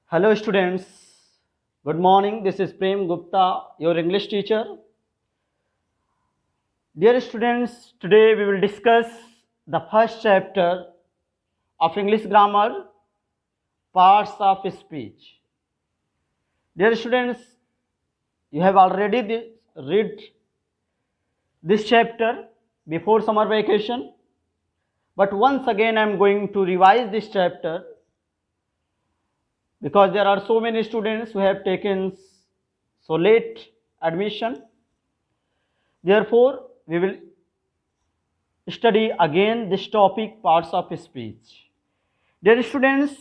Hello students, good morning. This is Prem Gupta, your English teacher. Dear students, today we will discuss the first chapter of English grammar, parts of speech. Dear students, you have already read this chapter before summer vacation, but once again I am going to revise this chapter because there are so many students who have taken so late admission. Therefore, we will study again this topic, parts of speech. Dear students,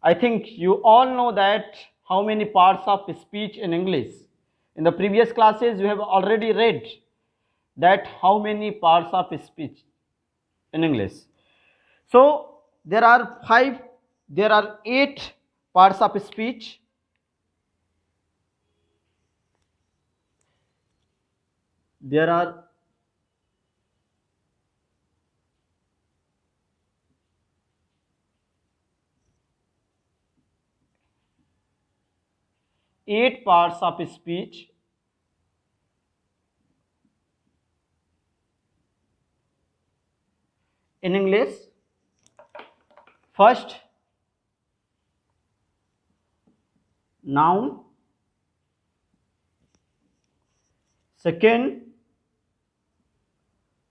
I think you all know that how many parts of speech in English. In the previous classes, you have already read that how many parts of speech in English. So there are eight parts of speech. There are eight parts of speech. In English. First, noun. Second,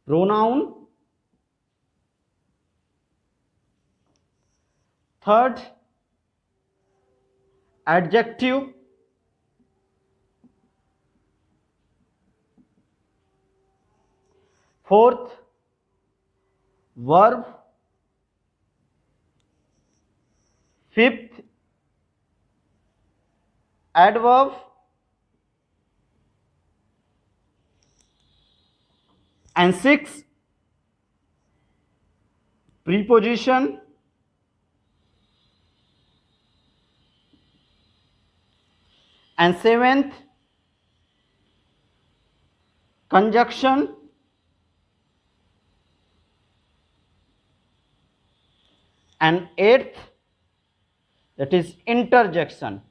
pronoun. Third, adjective. Fourth, verb. Fifth, adverb. And sixth, preposition. And seventh, conjunction. And eighth, that is interjection.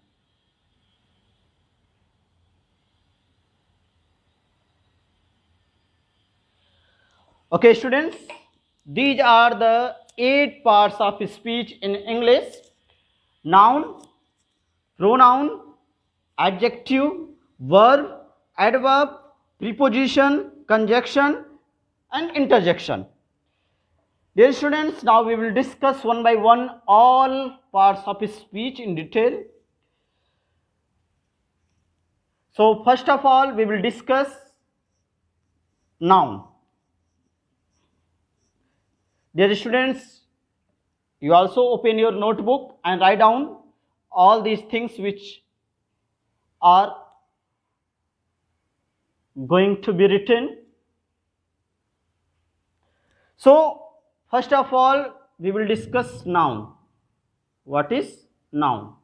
Okay, students, these are the eight parts of speech in English: noun, pronoun, adjective, verb, adverb, preposition, conjunction, and interjection. Dear students, now we will discuss one by one all parts of speech in detail. So first of all, we will discuss noun. Dear students, you also open your notebook and write down all these things which are going to be written. So first of all, we will discuss noun. What is noun?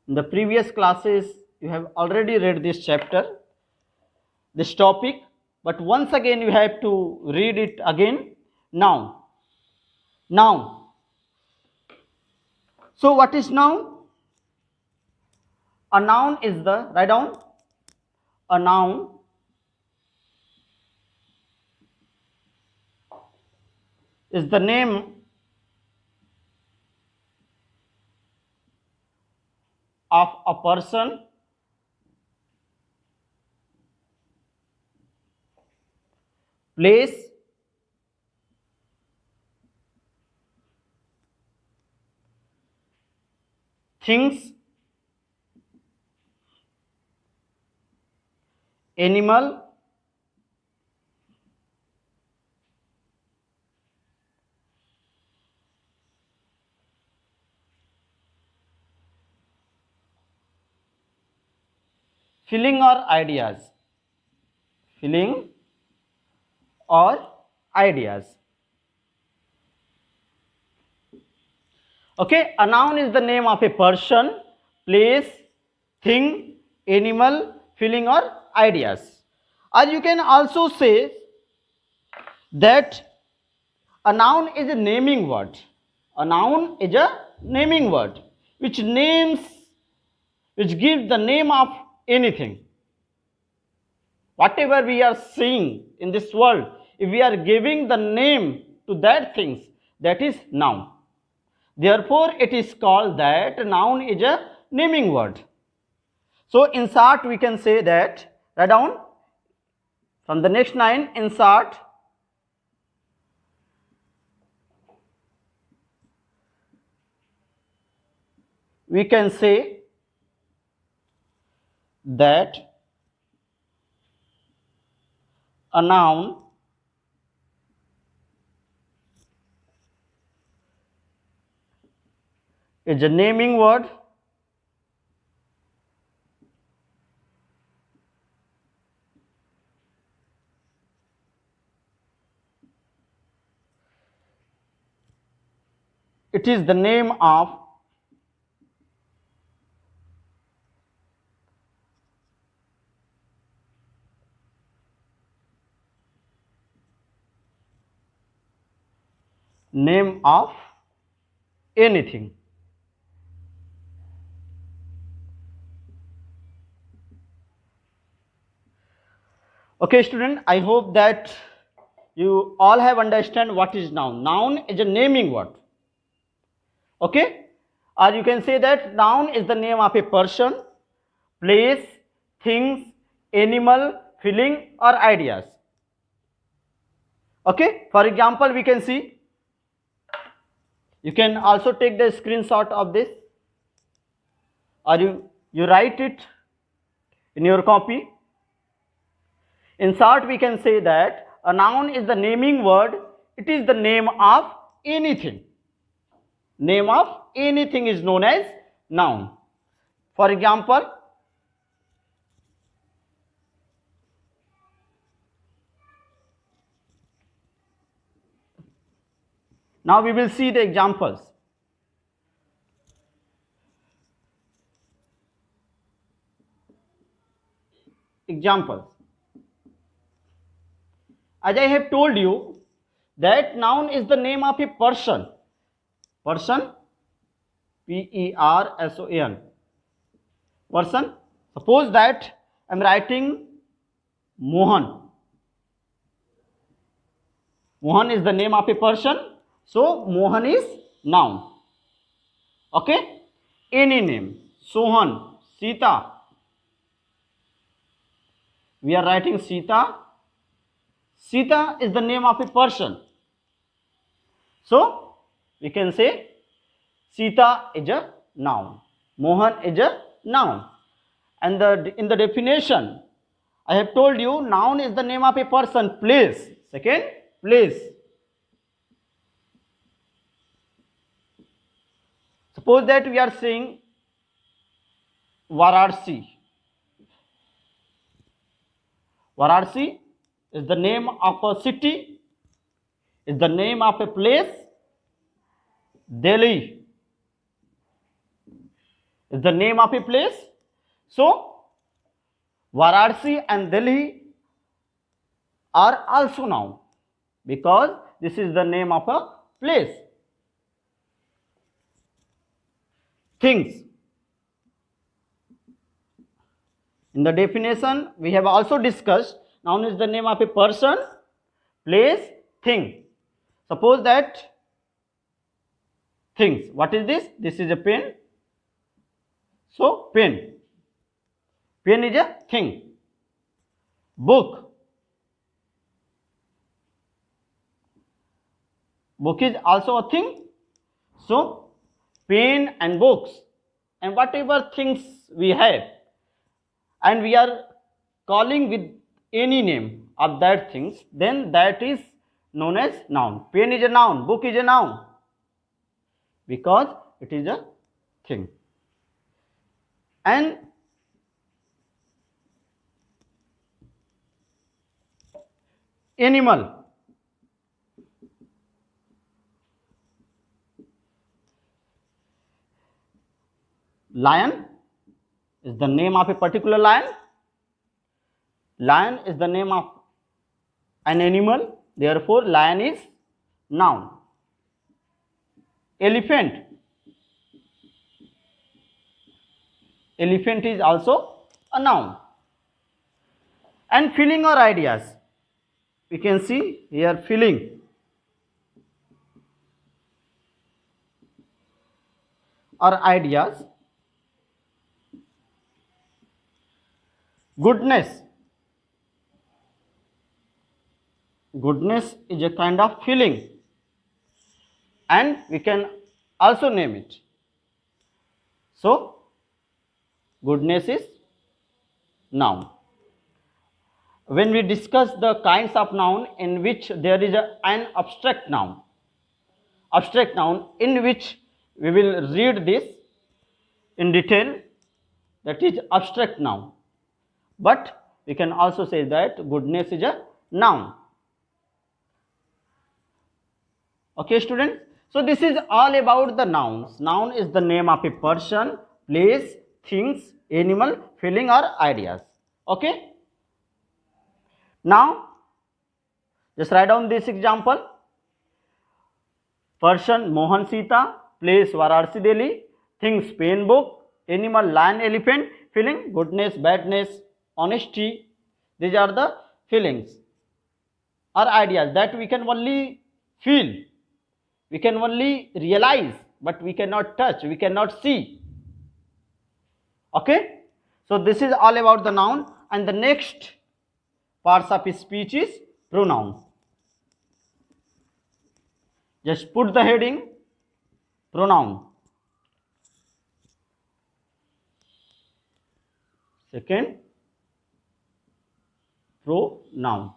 In the previous classes, you have already read this chapter, this topic, but once again you have to read it again. Noun. Noun. So what is noun? A noun is the, write down, a noun is the name of a person, place, things, animal, feeling or ideas. Feeling or ideas. Okay, a noun is the name of a person, place, thing, animal, feeling or ideas. Or you can also say that a noun is a naming word. A noun is a naming word which gives the name of anything. Whatever we are seeing in this world, if we are giving the name to that things, that is noun. Therefore, it is called that noun is a naming word. So, in short, we can say that, write down from the next line, in short, we can say that a noun is a naming word it is the name of anything. Okay, student, I hope that you all have understand what is noun. Noun is a naming word. Okay, or you can say that noun is the name of a person, place, things, animal, feeling, or ideas. Okay, for example, we can see, you can also take the screenshot of this, or you write it in your copy. In short, we can say that a noun is the naming word, it is the name of anything. Name of anything is known as noun. For example, now we will see the examples. Examples. As I have told you that noun is the name of a person. Person, P-E-R-S-O-N. Person. Suppose that I am writing Mohan. Mohan is the name of a person. So, Mohan is noun. Okay? Any name. Sohan, Sita. We are writing Sita. Sita is the name of a person. So, we can say Sita is a noun. Mohan is a noun. And in the definition, I have told you noun is the name of a person. Place. Second, place. Suppose that we are saying Varanasi. Varanasi is the name of a city, is the name of a place. Delhi is the name of a place. So, Varanasi and Delhi are also noun because this is the name of a place. Things. In the definition, we have also discussed noun is the name of a person, place, thing. Suppose that things. What is this? This is a pen. So, pen. Pen is a thing. Book. Book is also a thing. So, pen and books and whatever things we have, and we are calling with any name of that things, then that is known as noun. Pen is a noun. Book is a noun because it is a thing. And animal. Lion is the name of a particular lion. Lion is the name of an animal. Therefore, lion is noun. Elephant. Elephant is also a noun. And feeling or ideas. We can see here feeling or ideas. Goodness. Goodness is a kind of feeling, and we can also name it. So, goodness is noun. When we discuss the kinds of noun in which there is an abstract noun in which we will read this in detail, that is abstract noun. But we can also say that goodness is a noun. Okay, students? So this is all about the nouns. Noun is the name of a person, place, things, animal, feeling or ideas. Okay? Now, just write down this example. Person Mohan Sita, place Varanasi Delhi, things pen book, animal lion elephant, feeling goodness, badness, honesty. These are the feelings or ideas that we can only feel, we can only realize, but we cannot touch, we cannot see. Okay? So this is all about the noun, and the next parts of speech is pronoun. Just put the heading pronoun. Second, pronoun.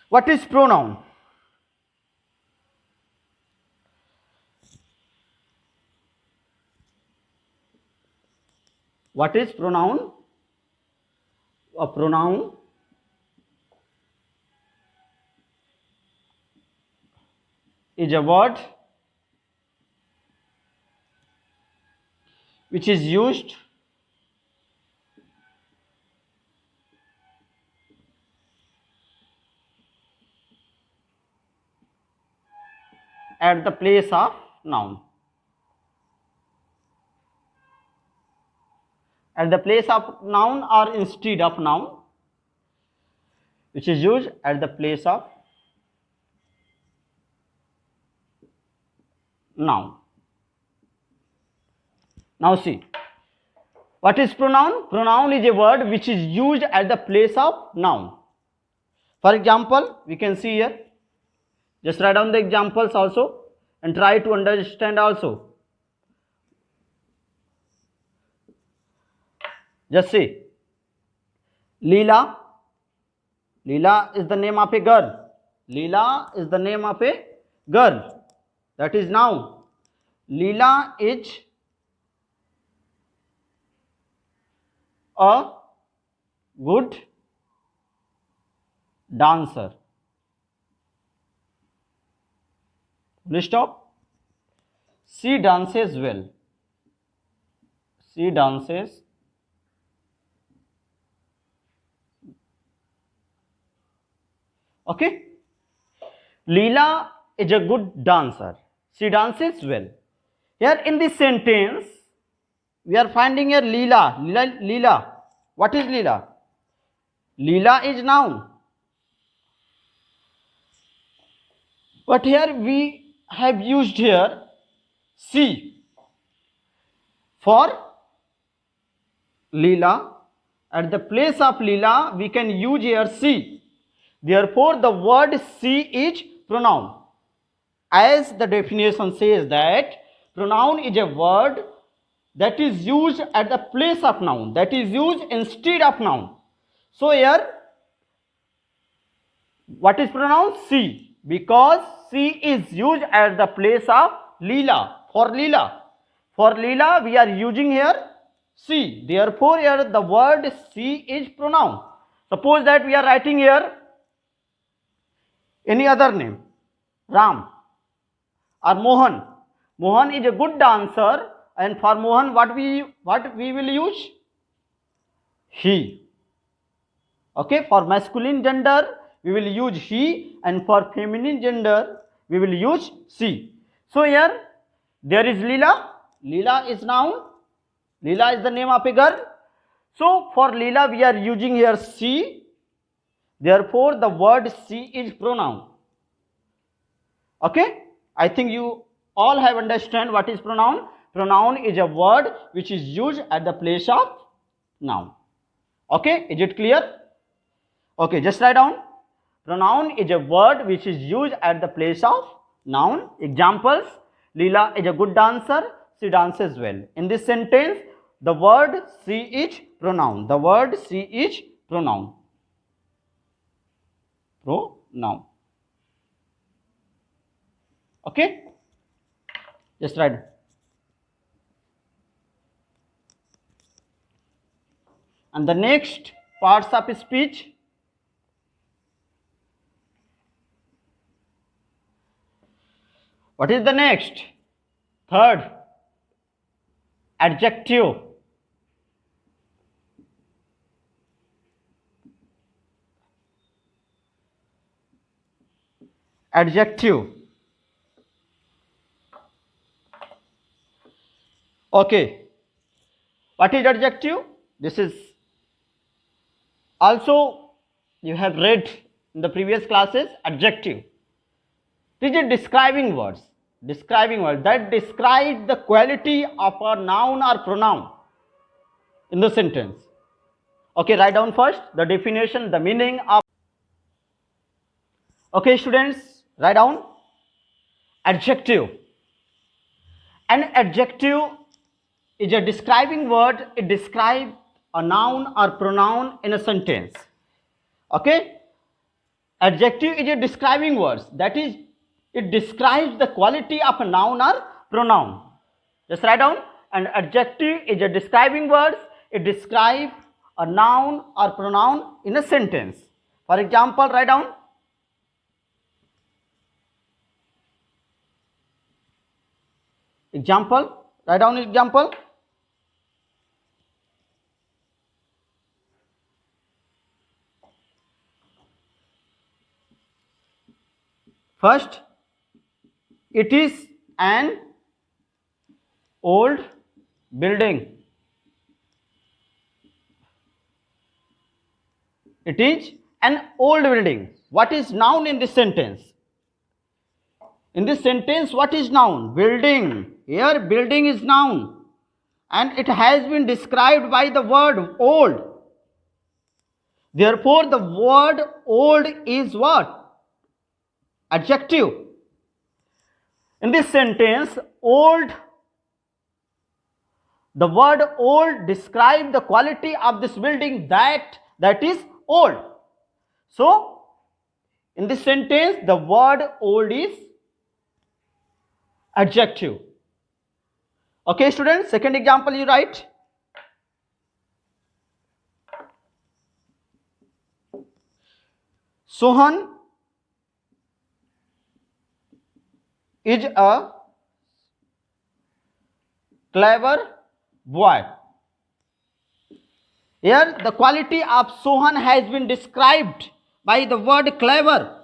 What is pronoun? What is pronoun? A pronoun is a word which is used at the place of noun. At the place of noun or instead of noun, which is used at the place of noun. Now see, what is pronoun? Pronoun is a word which is used at the place of noun. For example, we can see here, just write down the examples also and try to understand also. Just see, Leela. Leela is the name of a girl. Leela is the name of a girl. That is noun. Leela is a good dancer. Please stop. She dances well. She dances okay. Leela is a good dancer. She dances well. Here in this sentence, we are finding here Leela. Leela. What is Leela? Leela is noun. But here we have used here she for Leela. At the place of Leela, we can use here she. Therefore, the word she is pronoun. As the definition says that pronoun is a word that is used at the place of noun, that is used instead of noun. So here, what is pronoun? She, because she is used at the place of Leela, for Leela. For Leela, we are using here she. Therefore, here the word she is pronoun. Suppose that we are writing here any other name, Ram or Mohan. Mohan is a good dancer, and for Mohan, what we will use? He. Okay, for masculine gender, we will use he, and for feminine gender, we will use she. So here there is Leela. Leela is noun. Leela is the name of a girl. So for Leela we are using here she. Therefore the word she is pronoun. Okay, I think you all have understand what is pronoun. Pronoun is a word which is used at the place of noun. Okay, is it clear? Okay, just write down. Pronoun is a word which is used at the place of noun. Examples: Leela is a good dancer. She dances well. In this sentence, the word she is pronoun. The word she is pronoun. Pronoun. Okay, just write. And the next parts of speech. What is the next? Third, adjective. Adjective. Okay, what is adjective? This is also you have read in the previous classes. Adjective. It is a describing words. Describing word that describe the quality of a noun or pronoun in the sentence. Okay, write down first the definition, the meaning of. Okay, students, write down adjective. An adjective is a describing word. It describes a noun or pronoun in a sentence. Okay, adjective is a describing word. That is, it describes the quality of a noun or pronoun. Just write down. An adjective is a describing word. It describes a noun or pronoun in a sentence. For example, write down. Example. Write down example. First, it is an old building. It is an old building. What is noun in this sentence? In this sentence, what is noun? Building. Here, building is noun. And it has been described by the word old. Therefore, the word old is what? Adjective. In this sentence, old, the word old describes the quality of this building that is old. So, in this sentence, the word old is adjective. Okay, students, second example you write. Sohan is a clever boy. Here, the quality of Sohan has been described by the word clever.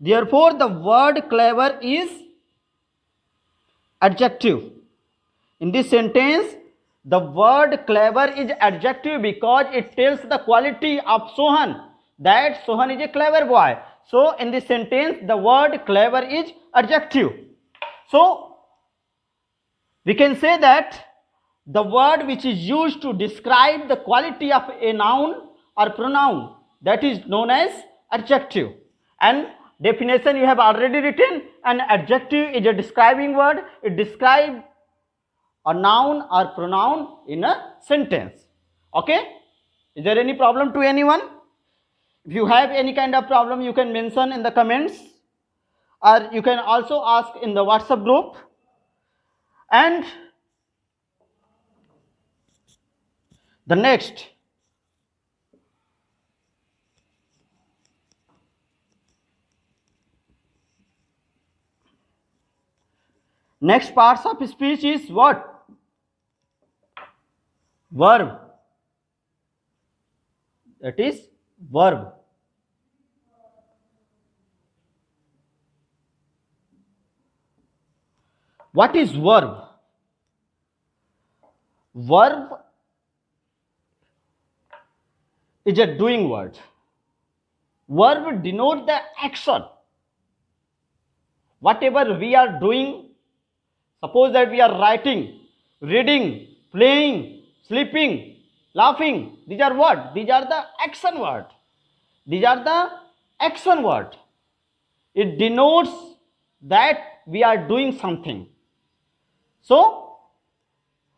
Therefore, the word clever is adjective. In this sentence, the word clever is adjective because it tells the quality of Sohan, that Sohan is a clever boy. So, in this sentence, the word clever is adjective. So, we can say that the word which is used to describe the quality of a noun or pronoun, that is known as adjective. And definition you have already written. An adjective is a describing word. It describes a noun or pronoun in a sentence. Okay? Is there any problem to anyone? If you have any kind of problem, you can mention in the comments, or you can also ask in the WhatsApp group. And the next parts of speech is what? Verb. That is verb. What is verb? Verb is a doing word. Verb denote the action. Whatever we are doing, suppose that we are writing, reading, playing, sleeping, laughing, these are what? These are the action word. These are the action word. It denotes that we are doing something. So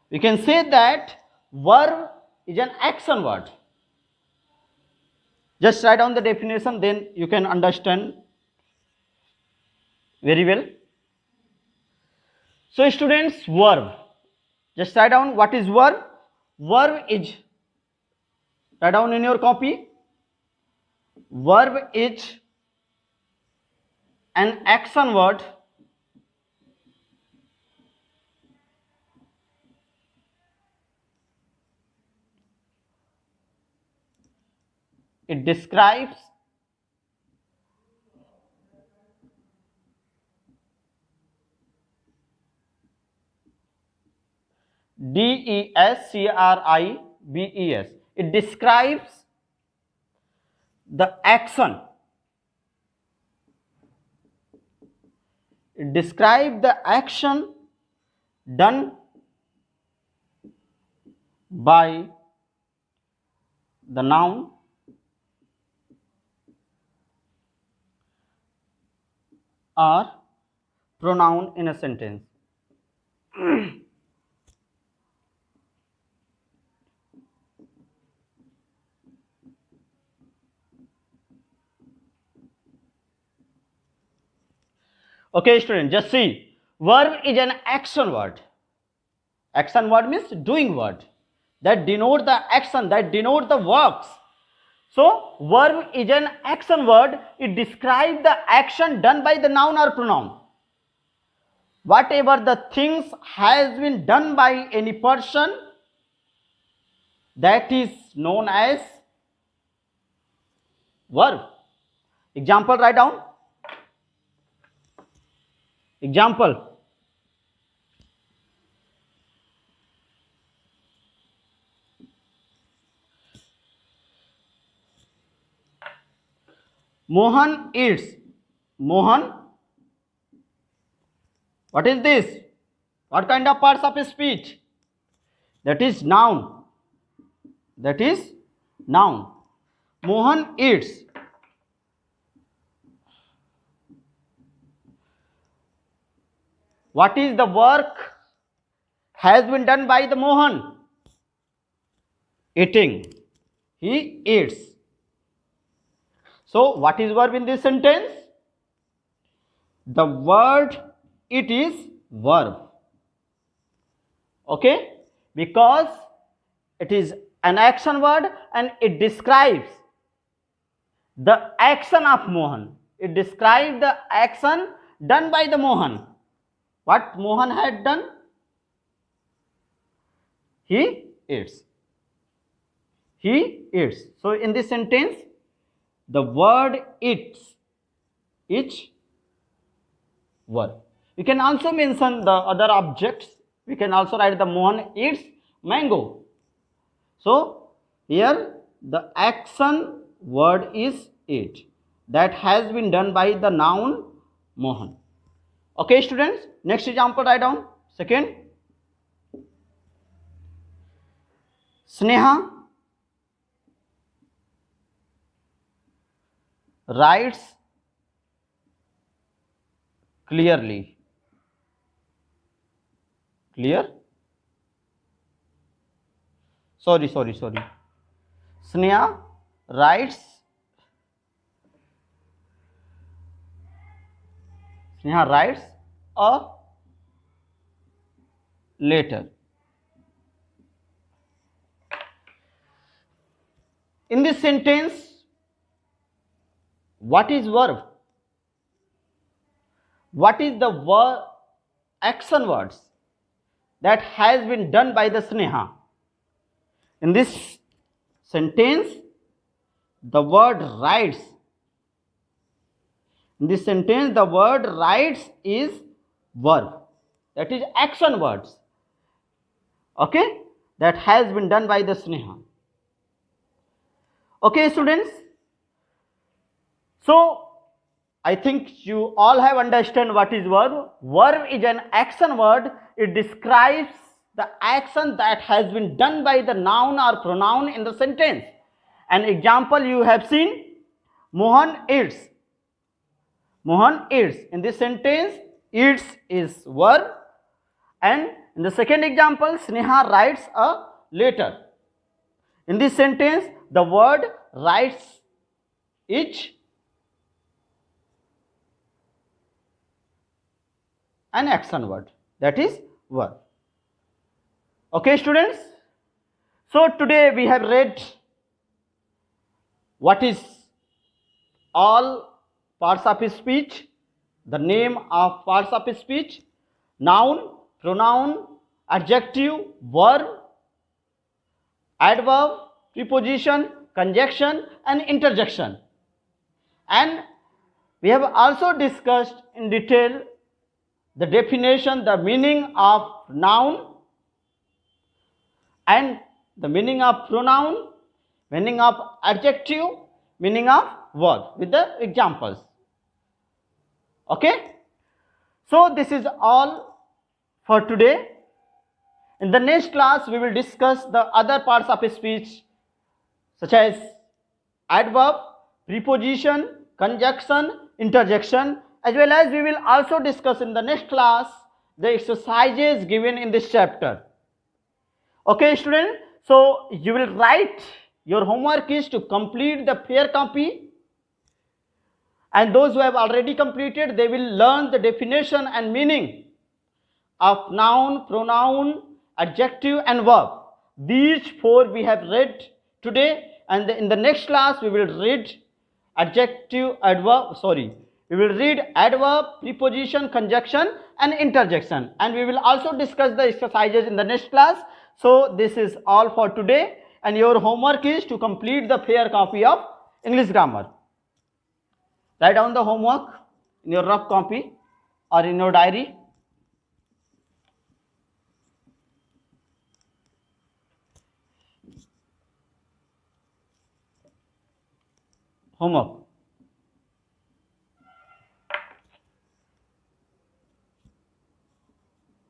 we can say that verb is an action word. Just write down the definition, then you can understand very well. So students, verb. Just write down what is verb. Verb is, write down in your copy. Verb is an action word it describes describes, it describes the action, it describes the action done by the noun or pronoun in a sentence. Okay, student, just see. Verb is an action word. Action word means doing word. That denote the action, that denote the works. So, verb is an action word. It describes the action done by the noun or pronoun. Whatever the things has been done by any person, that is known as verb. Example, write down. Example. Mohan eats. Mohan. What is this? What kind of parts of speech? That is noun. That is noun. Mohan eats. What is the work has been done by the Mohan? Eating. He eats. So, what is verb in this sentence? The word it is verb. Okay? Because it is an action word and it describes the action of Mohan. It describes the action done by the Mohan. What Mohan had done? He eats. He eats. So, in this sentence, the word eats is verb. You can also mention the other objects. We can also write the Mohan eats mango. So, here the action word is eat. That has been done by the noun Mohan. Okay, students. Next example, write down. Second. Sneha writes clearly. Clear? Sorry. Sneha writes a letter. In this sentence, what is verb? What is the verb action words that has been done by the Sneha? In this sentence, the word writes. In this sentence, the word writes is verb. that is action words, okay, that has been done by the Sneha. Okay, students, so I think you all have understood what is verb. Verb is an action word. It describes the action that has been done by the noun or pronoun in the sentence. An example you have seen, Mohan eats. Mohan eats. In this sentence, eats is verb. And in the second example, Sneha writes a letter. In this sentence, the word writes is an action word, that is verb. Okay, students, so today we have read what is all parts of speech, the name of parts of speech, noun, pronoun, adjective, verb, adverb, preposition, conjunction and interjection. And we have also discussed in detail the definition, the meaning of noun and the meaning of pronoun, meaning of adjective, meaning of verb with the examples. Okay, so this is all for today. In the next class we will discuss the other parts of speech such as adverb, preposition, conjunction, interjection, as well as we will also discuss in the next class the exercises given in this chapter. Okay, student, so you will write, your homework is to complete the fair copy, and those who have already completed, they will learn the definition and meaning of noun, pronoun, adjective and verb. These four we have read today, and in the next class we will read we will read adverb, preposition, conjunction and interjection, and we will also discuss the exercises in the next class. So this is all for today, and your homework is to complete the fair copy of English grammar. Write down the homework in your rough copy or in your diary. Homework.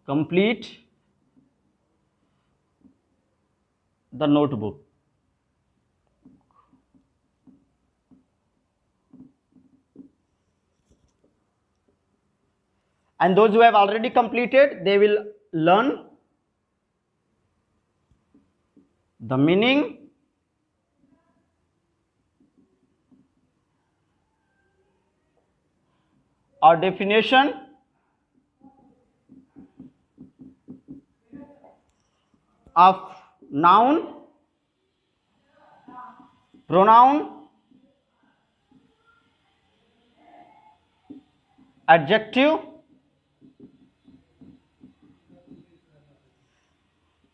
Complete the notebook. And those who have already completed, they will learn the meaning or definition of noun, pronoun, adjective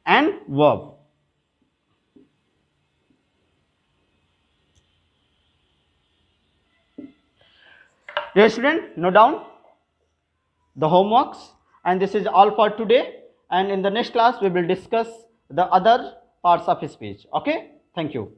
and verb. Dear student, note down the homeworks, and this is all for today, and in the next class we will discuss the other parts of speech. Okay, thank you.